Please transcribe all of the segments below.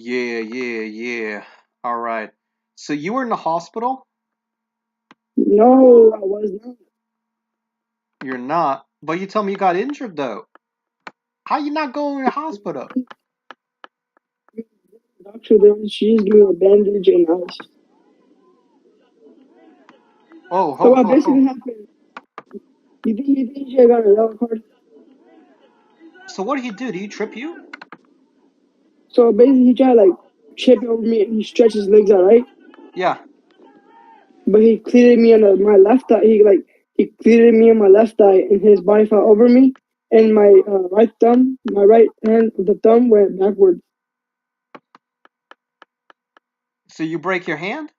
Yeah. All right. So you were in the hospital? No, I was not. You're not. But you told me you got injured though. How you not going to the hospital? Doctor there, she just gave me a bandage and ice. Oh, So ho, what ho, ho. basically happened? You think she got a yellow card? So what did he do? Did he trip you? So basically, he tried to like chip over me and he stretched his legs out, right? Yeah. But he cleated me on my left eye. He cleated me on my left eye, and his body fell over me, and my right thumb, my right hand of the thumb went backward. So you break your hand?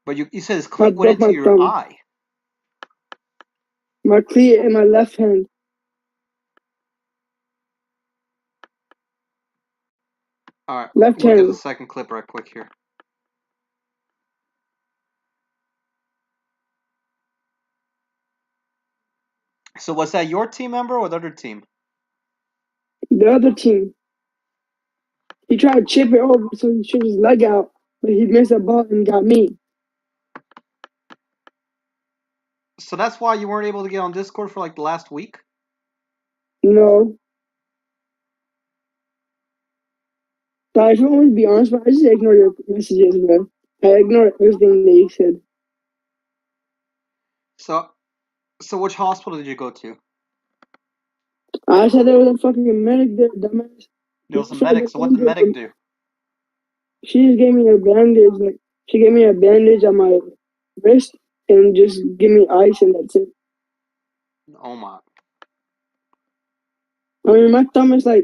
But you said his I cleat went broke into my your thumb, eye. my cleat in my left hand. All right. Left We'll get the hand. second clip right quick here. So was that your team member or the other team? The other team. He tried to chip it over so he shoot his leg out, but he missed a ball and got me. So that's why you weren't able to get on Discord for like the last week? No. But if I want to be honest, man, I just ignore your messages, man. I ignore everything that you said. So which hospital did you go to? I said there was a fucking medic there, dumbass. There He was a tried to medic. get So what did the injured, but medic do? she just gave me a bandage. Like she gave me a bandage on my wrist and just give me ice and that's it. Oh my. I mean, my thumb is like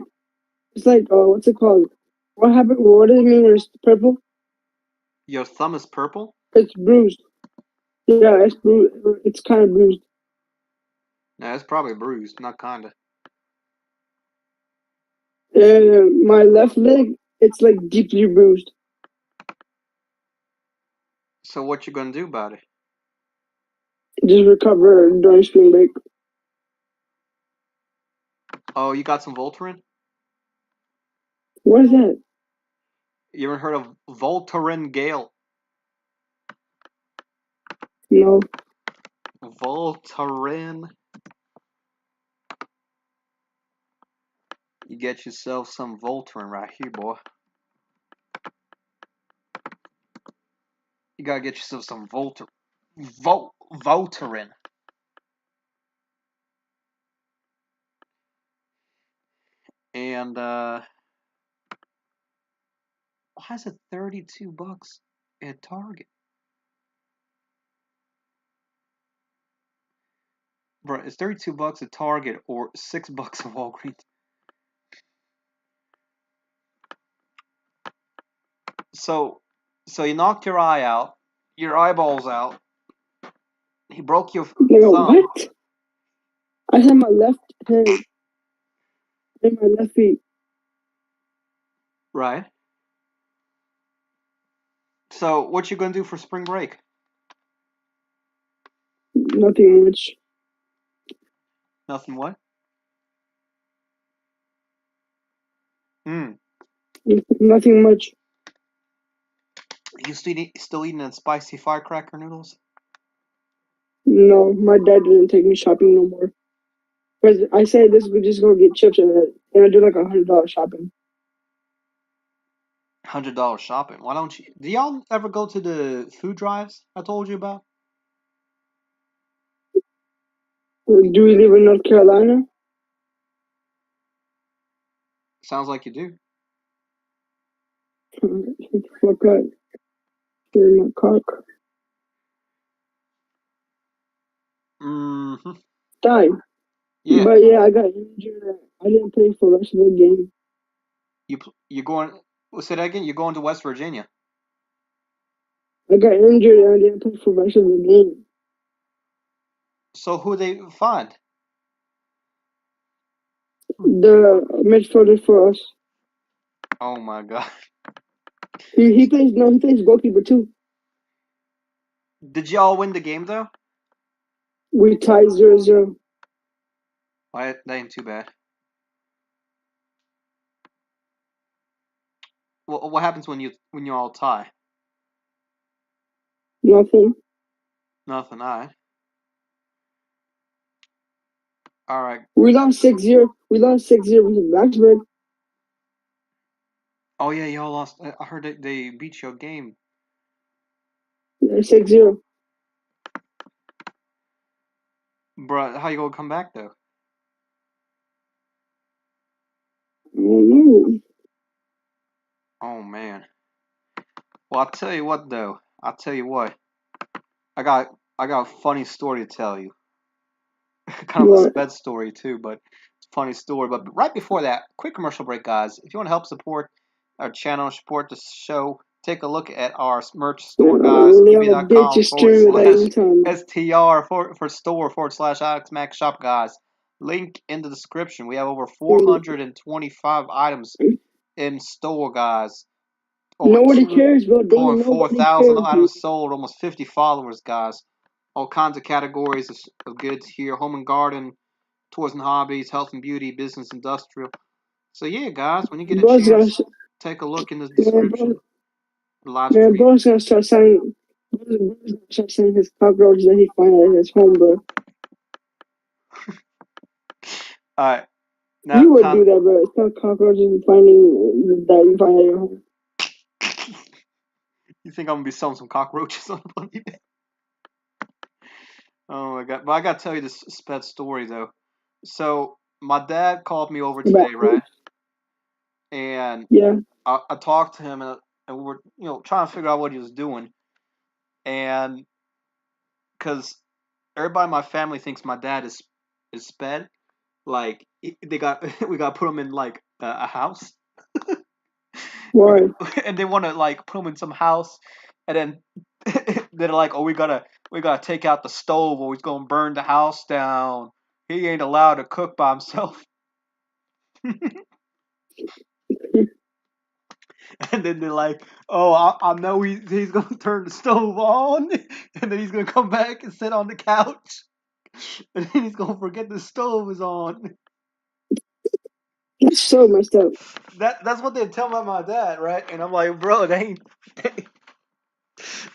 it's like what's it called? What happened? What does it mean when it's purple? Your thumb is purple? It's bruised. Yeah, it's bruised. It's kind of bruised. No, it's probably bruised, not kinda. And my left leg, it's like deeply bruised. So what you gonna do about it? Just recover during spring break. Oh, you got some Voltaren? What is that? You ever heard of Voltaren Gale? No. Voltaren. You get yourself some Voltaren right here, boy. You gotta get yourself some Voltaren. And why is it $32 at Target? Bro, it's $32 at Target or $6 at Walgreens. So you knocked your eye out, your eyeballs out. He broke your Nigga, thumb, what? I had my left hand and my left feet. right? So what you gonna do for spring break? Nothing much. Nothing. What? Hmm. Nothing much. You still eating that spicy firecracker noodles? No, my dad didn't take me shopping no more. Because I said this would just go get chips and I do like $100 shopping. $100 shopping. Why don't you? Do y'all ever go to the food drives I told you about? Do we live in North Carolina? Sounds like you do. Fuck up. Here's my cock. Mm-hmm. Die. Yeah. But yeah, I got injured. I didn't play for the rest of the game. You going? Say that again. You're going to West Virginia. I got injured and I didn't play for the rest of the game. So who they find? The midfielder for us. Oh my god. He plays goalkeeper too. Did y'all win the game though? We tied 0-0. Why that ain't too bad. What happens when you all tie? Nothing. Nothing. All right. We lost 6-0. We lost 6-0 with Blacksburg. Oh yeah, y'all lost. I heard they beat your game. Yeah, 6-0. Bruh, how you gonna come back though? I don't know. Oh man. Well, I'll tell you what though. I'll tell you what. I got a funny story to tell you. Kind of a What? sped story too, but it's a funny story. But right before that, quick commercial break, guys. If you want to help support our channel, support the show, take a look at our merch store, guys. Leo bitch ebay.com is forward streaming with slash anytime. STR for store forward slash Alex Max Shop, guys. Link in the description. We have over Dude, 425 items in store, guys. Over nobody cares, bro. Damn, nobody 2.4 thousand cares, dude. items sold, almost 50 followers, guys. All kinds of categories of goods here: home and garden, toys and hobbies, health and beauty, business, industrial. So yeah, guys, when you get a Bro's gonna, chance, take a look in the man, bro, description. Live man, stream. bro's gonna start selling. Bro's gonna start selling his cockroaches that he finds at his home, bro. All right, now You would time. do that, bro. Sell cockroaches you finding that you find at your home. You think I'm gonna be selling some cockroaches on eBay? Oh my god! But I gotta tell you this sped story though. So my dad called me over About today, right? And yeah. I talked to him, and we were trying to figure out what he was doing, and because everybody in my family thinks my dad is sped. Like they got we got to put him in like a house. we Why? and they want to like put him in some house, and then they're like, oh, we gotta take out the stove, or he's gonna burn the house down. He ain't allowed to cook by himself. And then they're like, oh, I know he's gonna turn the stove on, and then he's gonna come back and sit on the couch, and then he's gonna forget the stove is on. That's so messed up. That's what they tell my dad, right? And I'm like, bro, they ain't.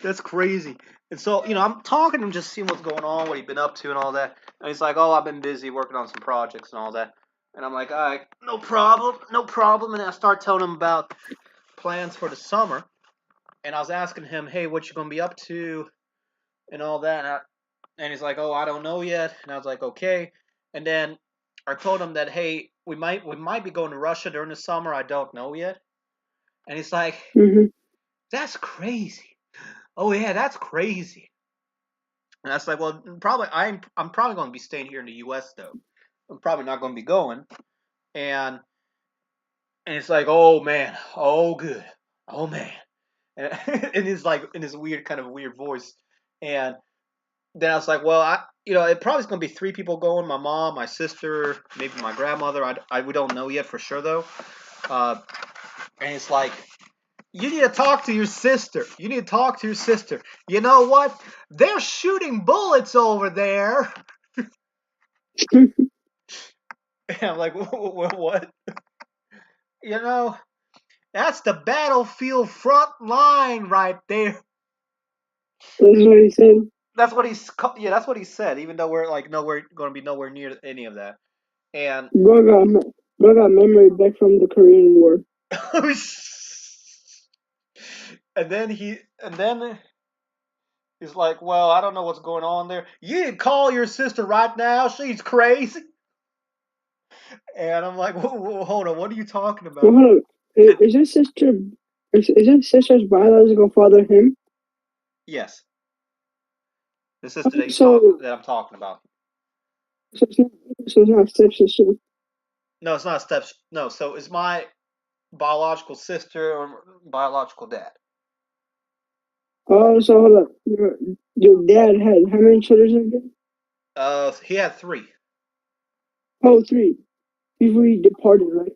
That's crazy. And so, I'm talking to him, just seeing what's going on, what he's been up to, and all that. And he's like, oh, I've been busy working on some projects and all that. And I'm like, all right, no problem, no problem. And I start telling him about plans for the summer. And I was asking him, hey, what you gonna be up to, and all that. And he's like, oh, I don't know yet. And I was like, okay. And then I told him that, hey, we might be going to Russia during the summer. I don't know yet. And he's like, Mm-hmm. that's crazy. Oh yeah, that's crazy. And I was like, well, probably I'm probably going to be staying here in the U.S. though. I'm probably not going to be going. And and it's like, oh man, oh good, oh man, and, and it's like in this weird kind of weird voice. And then I was like, well, it probably is going to be three people going: my mom, my sister, maybe my grandmother. We don't know yet for sure though. Uh, and it's like, you need to talk to your sister. You need to talk to your sister. You know what? They're shooting bullets over there. And I'm like, what? You know, that's the battlefield front line right there. That's what he said. Yeah, that's what he said. Even though we're like nowhere going to be nowhere near any of that. And Bro got memory back from the Korean War. and then he's like, well, I don't know what's going on there. You need to call your sister right now. She's crazy. And I'm like, whoa, hold on, what are you talking Well, about? hold on. And Is his sister? Is his sister's biological father him? yes, the sister So, that I'm talking about. so it's not. So it's not stepsister. No, it's not a step. No, so it's my biological sister or biological dad. Oh, so hold up. Your dad had how many children again? He had three. Oh, three. Before he departed, right?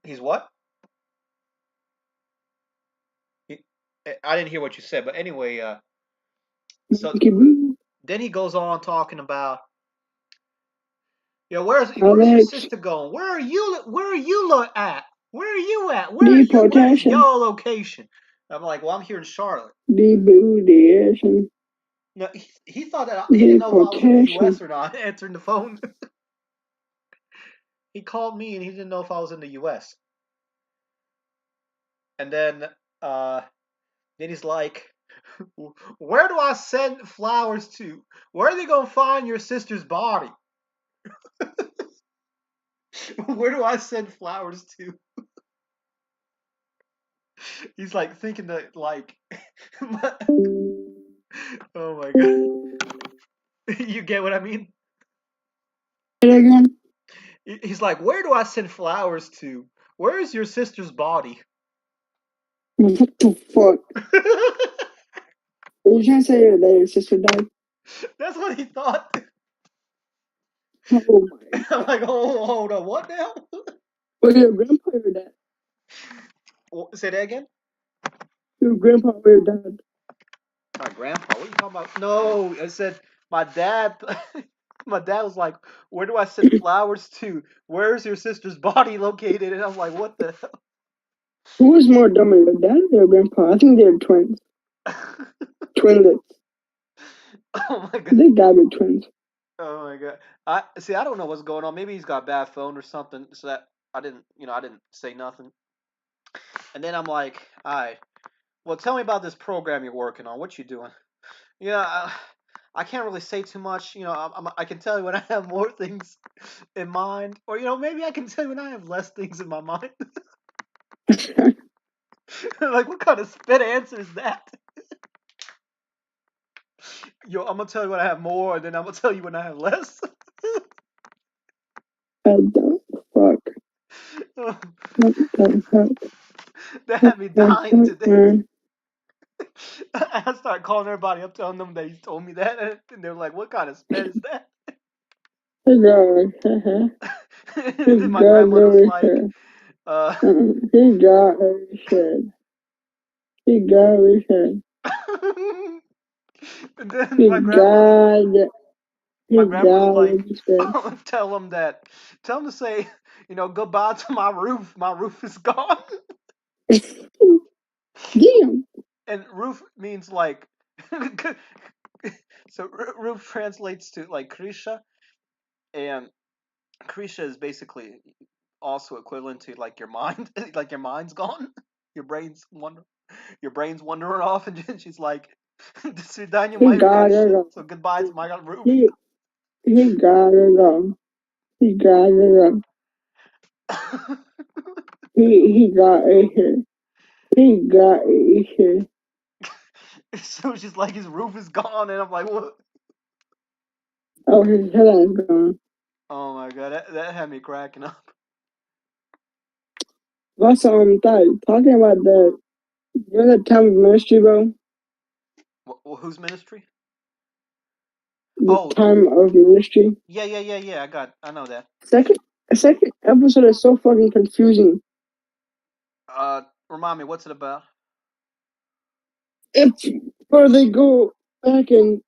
He's what? He, I didn't hear what you said, but anyway, so Monkey Boo. then he goes on talking about, where's your Alex. sister going? Where are you at? Where are you at? Where are you? Where's Deportation. your location? I'm like, well, I'm here in Charlotte. Deportation. No, he thought that he didn't know if I was in the Deportation. U.S. or not. Answering the phone, he called me and he didn't know if I was in the U.S. And then he's like, "Where do I send flowers to? Where are they gonna find your sister's body? Where do I send flowers to?" He's like thinking that like, oh my god, you get what I mean? Say it again. He's like, "Where do I send flowers to? Where is your sister's body?" What the fuck? Are you trying to say that your sister died? That's what he thought. Oh my I'm god. like, oh, hold on, what now? Was your grandpa or your dad? Say that again. Your grandpa or your dad? My grandpa. What are you talking about? No, I said my dad. My dad was like, "Where do I send flowers to? Where's your sister's body located?" And I'm like, "What the Who was more dumber, your dad or your grandpa? I think they're twins. hell?" Twinlets. Oh my god. They gotta be twins. Oh my god. I see. I don't know what's going on. Maybe he's got a bad phone or something. So that I didn't say nothing. And then I'm like, "All right. Well, tell me about this program you're working on. What you doing?" Yeah, I can't really say too much. I can tell you when I have more things in mind, or maybe I can tell you when I have less things in my mind. Like, what kind of spit answer is that? Yo, I'm gonna tell you when I have more, and then I'm gonna tell you when I have less. What the fuck? What the fuck? That had me dying today. Man. I started calling everybody up, telling them that he told me that, and they're like, "What kind of spit is that?" Hey God. And He then my got grandmother's really like, shit. uh, He got really shit. He got really shit. and then He got. my He grandmother's got like, really shit. tell them to say, goodbye to my roof. My roof is gone. Damn. And roof means like, so roof translates to like krisha, and krisha is basically also equivalent to like your mind, like your mind's gone, your brain's wander, your brain's wandering off, and she's like, "До свидания, He моя got to крыша." go. So goodbye to my roof. He gotta go. He gotta go. He got a shit. He got a shit. So she's like, his roof is gone, and I'm like, what? Oh, his head is gone. Oh my god, that had me cracking up. Also, talking about the time of ministry, bro. Whose ministry? The Oh, time of ministry. yeah. I know that. Second, second episode is so fucking confusing. Remind me, what's it about? It's where they go back and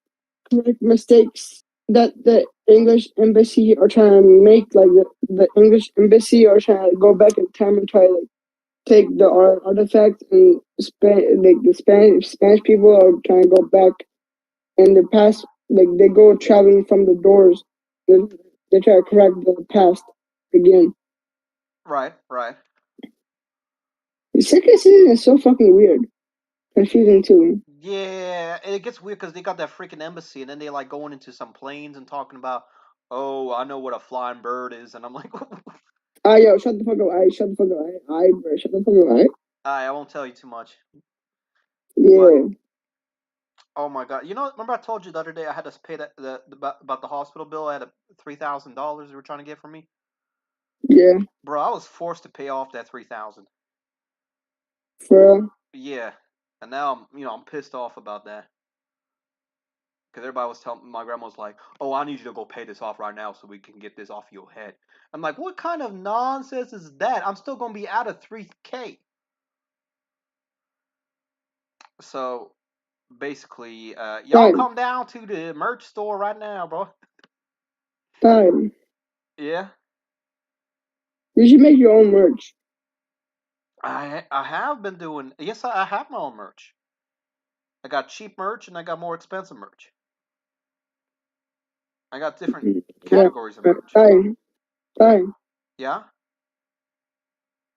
correct mistakes that the English embassy are trying to make. Like the English embassy are trying to go back in time and try to like take the artifacts and like the Spanish people are trying to go back in the past. Like they go traveling from the doors. They try to correct the past again. Right. The second season is so fucking weird, confusing too. Yeah, and it gets weird because they got that freaking embassy, and then they like going into some planes and talking about, oh, I know what a flying bird is, and I'm like, Yo, shut the fuck up. Shut the fuck up. Bro, shut the fuck up. I won't tell you too much, but Yeah, oh my god, remember I told you the other day I had to pay about the hospital bill. I had a $3,000 they were trying to get from me, yeah, bro. I was forced to pay off that 3,000. for real. Yeah, and now I'm pissed off about that. Because everybody was telling my grandma was like, "Oh, I need you to go pay this off right now so we can get this off your head." I'm like, "What kind of nonsense is that? I'm still gonna be out of 3K." So basically, y'all Time, come down to the merch store right now, bro. time. Yeah. You should make your own merch. I have been doing. Yes, I have my own merch. I got cheap merch and I got more expensive merch. I got different Yeah. categories of merch. Fine. Fine. Yeah.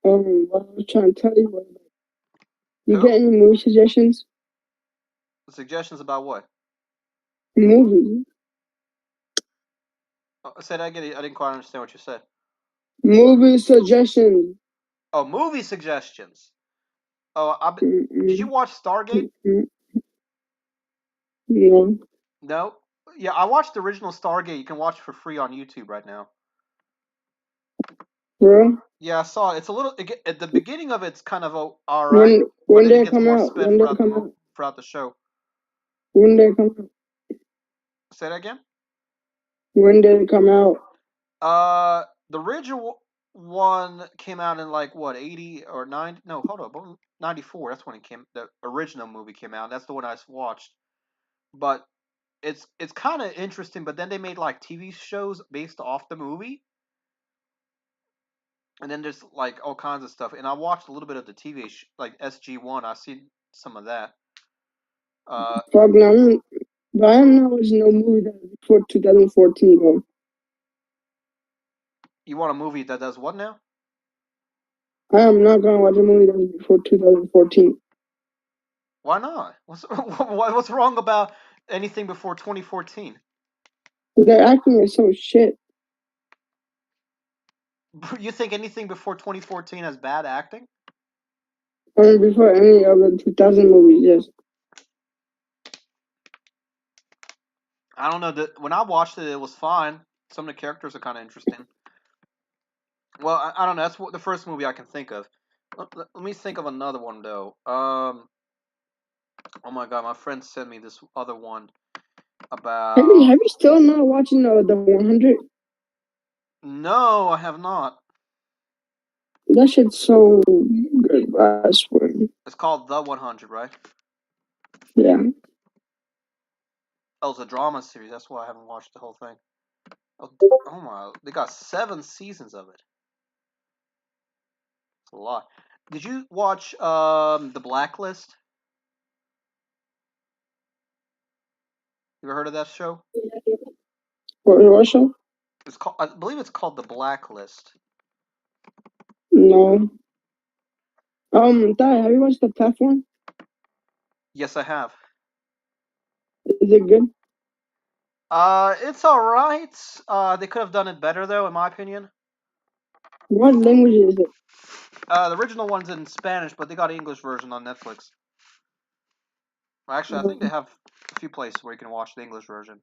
What I was trying to tell you was, you get Who? any movie suggestions? Suggestions about what? Movies. Say that again. I didn't quite understand what you said. Movie suggestions. Oh, movie suggestions. Oh, did you Mm-mm. watch Stargate? Mm-mm. No. No. Yeah, I watched the original Stargate. You can watch it for free on YouTube right now. Bro. Yeah, I saw it. It's a little at the beginning of it's kind of all right, but When then it did it gets come more out? sped When did it come out? throughout the show. When did it come out? Say that again. When did it come out? The original one came out in like what 80 or 90? No, hold up, 94. That's when it came. The original movie came out. That's the one I watched. But it's kind of interesting. But then they made like TV shows based off the movie, and then there's like all kinds of stuff. And I watched a little bit of the TV like SG1. I seen some of that. Uh, Fuck no. But I am not watching no movie that was before 2014, bro. you want a movie that does what now? I am not gonna watch a movie that was before 2014. Why not? What's wrong about anything before 2014? Their acting is so shit. You think anything before 2014 has bad acting? I mean, before any of the 2000 movies, yes. I don't know. When I watched it, it was fine. Some of the characters are kind of interesting. Well, I don't know. That's the first movie I can think of. Let me think of another one though. Oh my god, my friend sent me this other one about. Have you still not watching the 100? No, I have not. That shit's so good, I swear. It's called The 100, right? Yeah. Oh, it's a drama series. That's why I haven't watched the whole thing. Oh, oh my! They got 7 seasons of it. It's a lot. Did you watch The Blacklist? You ever heard of that show? What show? It's called. I believe it's called The Blacklist. No. Dad, have you watched The Platform? Yes, I have. Is it good? It's all right. They could have done it better though, in my opinion. What language is it? The original one's in Spanish, but they got an English version on Netflix. Actually, I think they have a few places where you can watch the English version.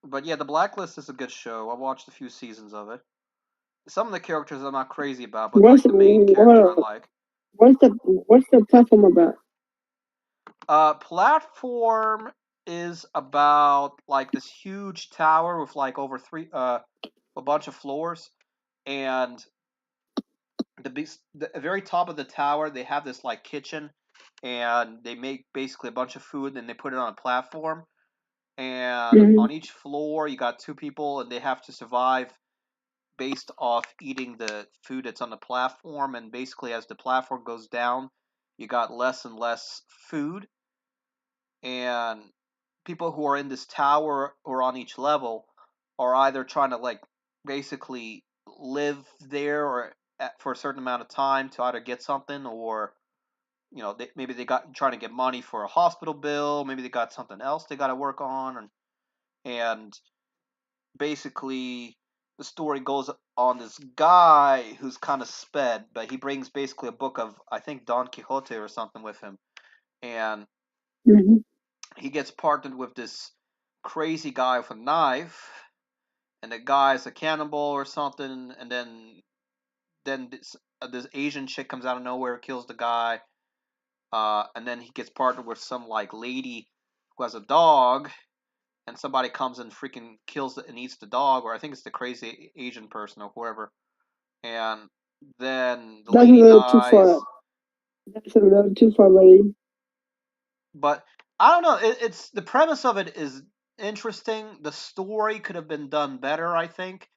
But yeah, The Blacklist is a good show. I watched a few seasons of it. Some of the characters I'm not crazy about, but What's like the main character I what? like. What's the platform about? Platform is about like this huge tower with like over a bunch of floors, and the very top of the tower they have this like kitchen, and they make basically a bunch of food and they put it on a platform, and Mm-hmm. on each floor you got two people and they have to survive based off eating the food that's on the platform, and basically as the platform goes down you got less and less food, and people who are in this tower or on each level are either trying to like basically live there or for a certain amount of time to either get something, or maybe they got trying to get money for a hospital bill, maybe they got something else they got to work on, and basically the story goes on this guy who's kind of sped, but he brings basically a book of I think Don Quixote or something with him, and Mm-hmm. he gets partnered with this crazy guy with a knife, and the guy's a cannibal or something, and then this Asian chick comes out of nowhere, kills the guy, and then he gets partnered with some like lady who has a dog, and somebody comes and freaking kills it and eats the dog, or I think it's the crazy Asian person or whoever, and then the That's a lady little too dies. far. That's a little too far, buddy. But I don't know. It's the premise of it is interesting. The story could have been done better, I think.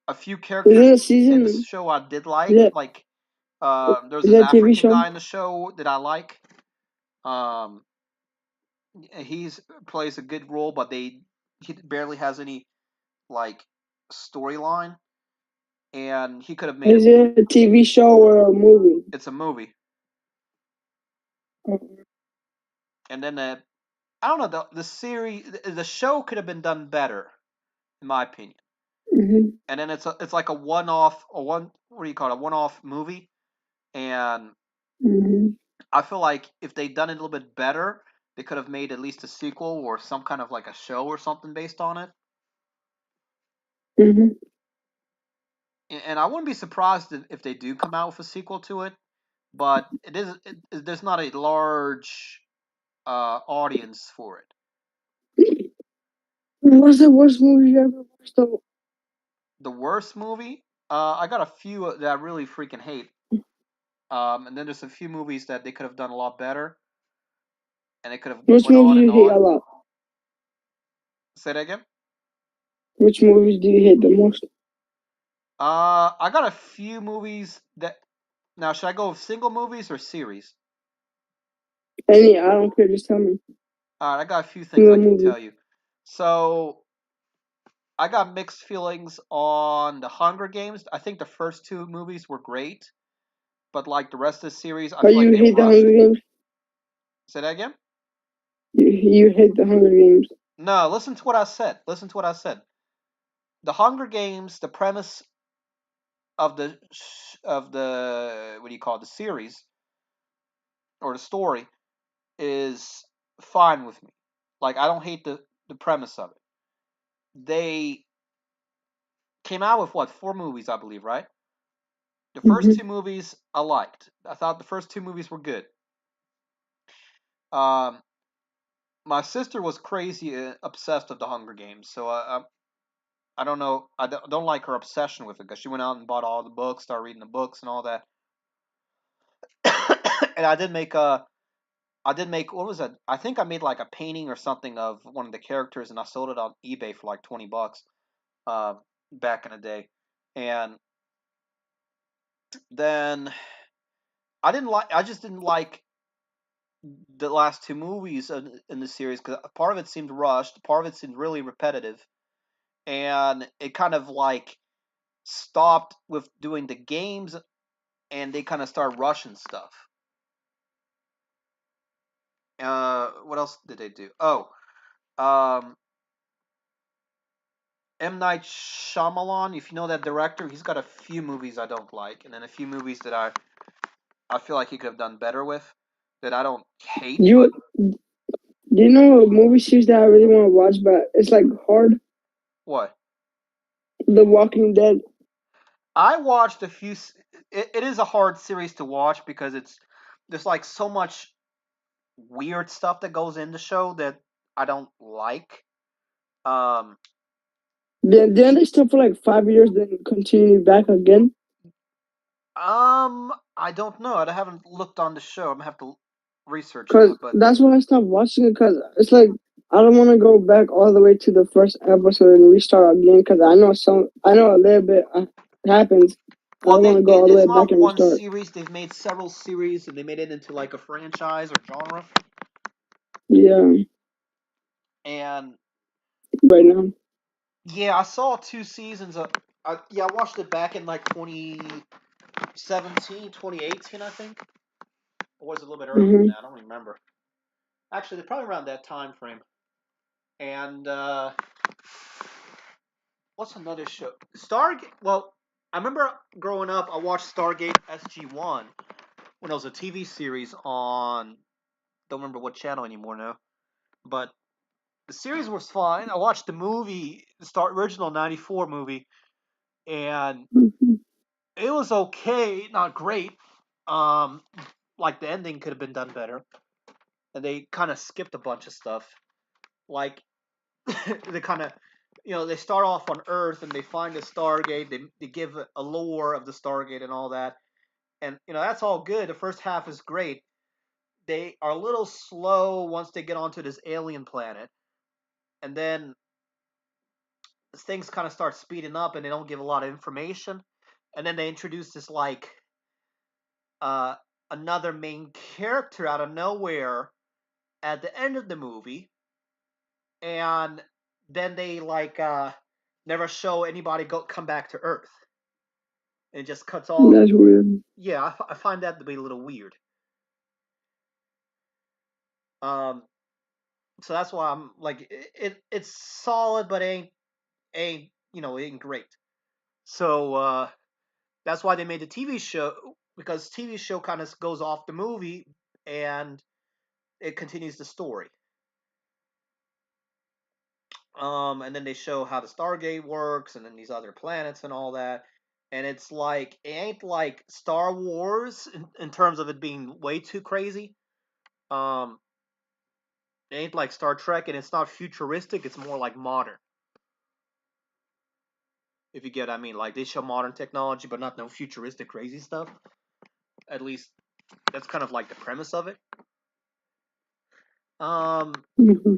a few Is characters it a in the season? show I did Is like. that Like there's is this that a TV African show? guy in the show that I like. Um, he's plays a good role, but he barely has any like storyline, and he could have made it. Is it a TV show or a movie? It's a movie, Mm-hmm. and then I don't know the series, the show could have been done better, in my opinion. And then it's like a one off, or one what do you call it, a one off movie, and Mm-hmm. I feel like if they'd done it a little bit better, they could have made at least a sequel or some kind of like a show or something based on it. Mm-hmm. And I wouldn't be surprised if they do come out with a sequel to it, but there's not a large audience for it. What's the worst movie you ever watched? Though? The worst movie, I got a few that I really freaking hate, and then there's a few movies that they could have done a lot better, and they could have Which went movie on and you hate a on. lot? Say that again. Which movies do you hate the most? I got a few movies that now should I go with single movies or series? Any, I don't care. Just tell me. All right, I got a few things Single I can movie. tell you. So I got mixed feelings on the Hunger Games. I think the first two movies were great, but like the rest of the series, I Oh, feel like you they hate the Hunger rushed. Games? Say that again? You hate the Hunger Games? No, listen to what I said. Listen to what I said. The Hunger Games, the premise of the what do you call it, the series or the story is fine with me. Like I don't hate the premise of it. They came out with what, four movies, I believe, right? The first Mm-hmm. two movies I liked. I thought the first two movies were good. Um, my sister was crazy obsessed with the Hunger Games, so I don't know. I don't like her obsession with it because she went out and bought all the books, started reading the books and all that. And I did make what was it? I think I made like a painting or something of one of the characters, and I sold it on eBay for like $20 uh, back in the day. And then I just didn't like the last two movies in the series because part of it seemed rushed, part of it seemed really repetitive, and it kind of like stopped with doing the games, and they kind of started rushing stuff. What else did they do? Oh, um, M. Night Shyamalan. If you know that director, he's got a few movies I don't like, and then a few movies that I feel like he could have done better with. That I don't hate, but You do you know a movie series that I really want to watch, but it's like hard? what? The Walking Dead. I watched a few. It is a hard series to watch because there's like so much weird stuff that goes in the show that I don't like. Um, Then they stop for like 5 years, then continue back again. I don't know. I haven't looked on the show. I'm gonna have to research Cause that. But that's why I stopped watching it. Cause it's like I don't want to go back all the way to the first episode and restart again. Cause I know a little bit happens. I well, don't want to go all the way it's back not and one restart. series. They've made several series, and they made it into like a franchise or genre. Yeah, And right now. yeah, I saw two seasons of. Yeah, I watched it back in like 2017, 2018, I think. Or was it a little bit earlier than Hmm. that? I don't remember. Actually, probably around that time frame. And what's another show? Stargate. Well, I remember growing up, I watched Stargate SG-1 when it was a TV series on. Don't remember what channel anymore now. But the series was fine. I watched the movie, the original '94 movie, and Hmm. it was okay, not great. Um, like the ending could have been done better, and they kind of skipped a bunch of stuff. Like they kind of, they start off on Earth and they find the Stargate. They give a lore of the Stargate and all that, and that's all good. The first half is great. They are a little slow once they get onto this alien planet, and then things kind of start speeding up and they don't give a lot of information, and then they introduce this like uh another main character out of nowhere at the end of the movie, and then they like never show anybody go come back to Earth. It just cuts all. That's weird. Yeah, I find that to be a little weird. Um, so that's why I'm like it's solid, but ain't it ain't great. So that's why they made the TV show, because TV show kind of goes off the movie and it continues the story. And then they show how the Stargate works and then these other planets and all that. And it's like it ain't like Star Wars in terms of it being way too crazy. Um, it ain't like Star Trek, and it's not futuristic. It's more like modern, if you get what I mean. Like they show modern technology, but not no futuristic crazy stuff. At least that's kind of like the premise of it. Um, Hmm.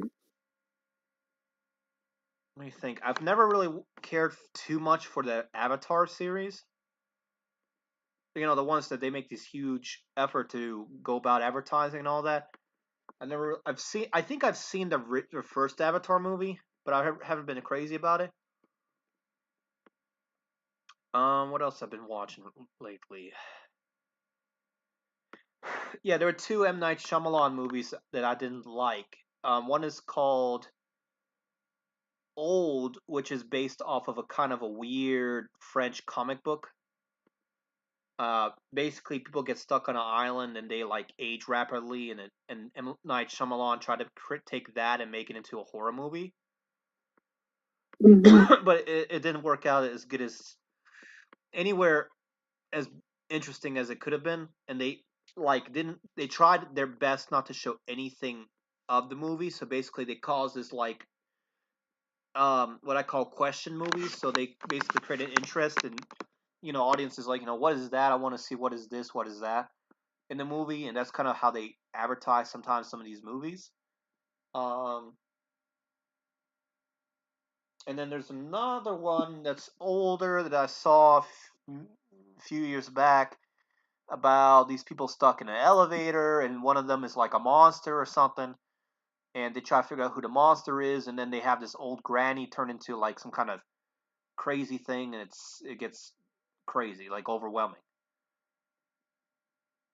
Let me think. I've never really cared too much for the Avatar series. The ones that they make this huge effort to go about advertising and all that. I think I've seen the first Avatar movie, but I haven't been crazy about it. What else I've been watching lately? Yeah, there were two M Night Shyamalan movies that I didn't like. One is called Old, which is based off of a kind of a weird French comic book. Basically, people get stuck on an island and they like age rapidly, and M Night Shyamalan tried to take that and make it into a horror movie. Hmm. But it didn't work out as good as anywhere as interesting as it could have been, and they like didn't they tried their best not to show anything of the movie. So basically they caused this like what I call question movies. So they basically created interest, and audiences like, what is that? I want to see what is this, what is that in the movie. And that's kind of how they advertise sometimes some of these movies. um and then there's another one that's older that I saw few years back, about these people stuck in an elevator, and one of them is like a monster or something, and they try to figure out who the monster is, and then they have this old granny turn into like some kind of crazy thing, and it gets crazy, like overwhelming.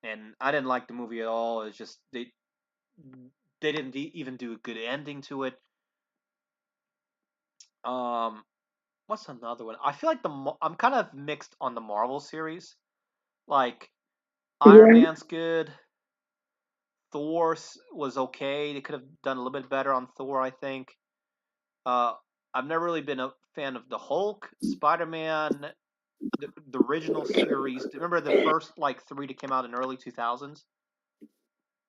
And I didn't like the movie at all. It's just they didn't even do a good ending to it. Um, what's another one? I feel like I'm kind of mixed on the Marvel series. Like Iron Yeah. Man's good. Thor was okay. They could have done a little bit better on Thor, I think. Uh, I've never really been a fan of the Hulk, Spider Man, the original series. Remember the first like three that came out in early 2000s?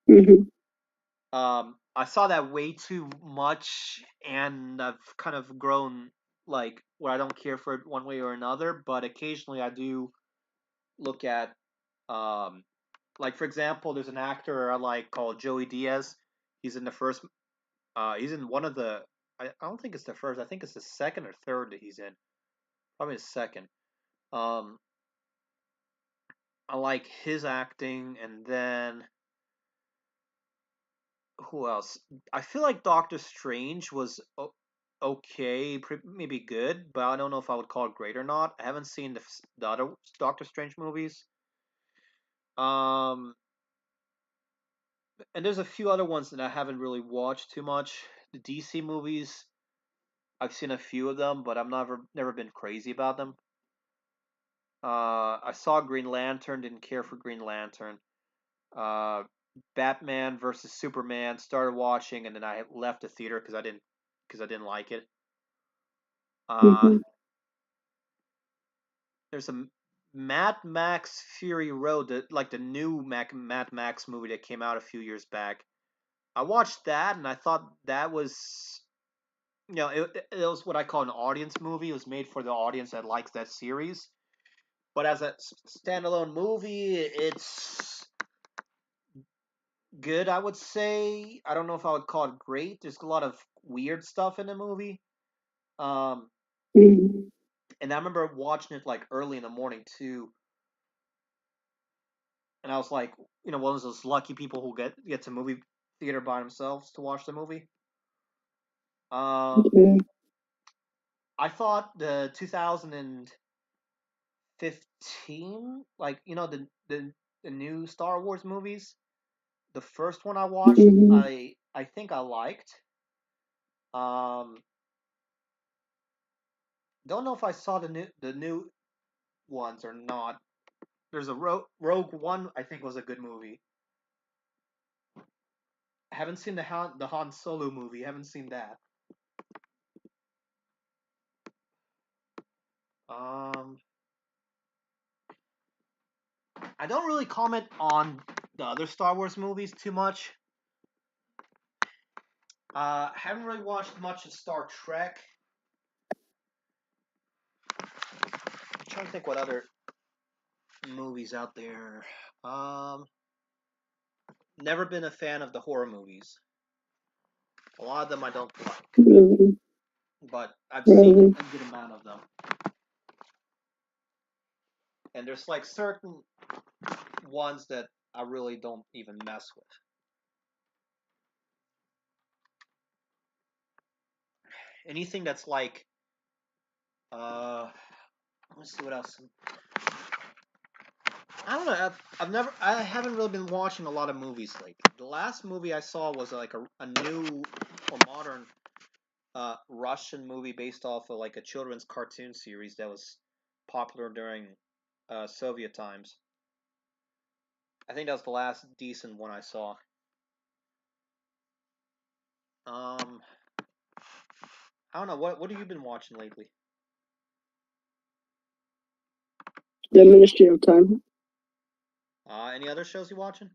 Hmm. I saw that way too much, and I've kind of grown like where I don't care for it one way or another. But occasionally I do look at, um, like for example, there's an actor I like called Joey Diaz. He's in the first. He's in one of the. I don't think it's the first. I think it's the second or third that he's in. Probably the second. Um, I like his acting, and then who else? I feel like Doctor Strange was okay, maybe good, but I don't know if I would call it great or not. I haven't seen the other Doctor Strange movies. Um, and there's a few other ones that I haven't really watched too much. The DC movies, I've seen a few of them, but I've never been crazy about them. I saw Green Lantern, didn't care for Green Lantern. Uh, Batman versus Superman, started watching, and then I left the theater because I didn't like it. Uh, Hmm. there's a Mad Max Fury Road, like the new Mad Max movie that came out a few years back. I watched that, and I thought that was, it was what I call an audience movie. It was made for the audience that likes that series. But as a standalone movie, it's good, I would say. I don't know if I would call it great. There's a lot of weird stuff in the movie. Um, Mm-hmm. And I remember watching it like early in the morning too. And I was like, one of those lucky people who get to movie theater by themselves to watch the movie. Um, Yeah. I thought the 2015, like the new Star Wars movies, the first one I watched, Mm-hmm. I think I liked. Um, don't know if I saw the new ones or not. There's a Rogue One, I think was a good movie. I haven't seen the Han Solo movie. I haven't seen that. Um, I don't really comment on the other Star Wars movies too much. Haven't really watched much of Star Trek. I'm trying to think what other movies out there. Um, Never been a fan of the horror movies. A lot of them I don't like, Really, but I've seen really. a good amount of them. And there's like certain ones that I really don't even mess with. Anything that's like, uh, let's see what else. I don't know. I haven't really been watching a lot of movies lately. The last movie I saw was like a new or modern Russian movie based off of like a children's cartoon series that was popular during Soviet times. I think that was the last decent one I saw. Um, I don't know. What have you been watching lately? The Ministry of Time. Any other shows you watching?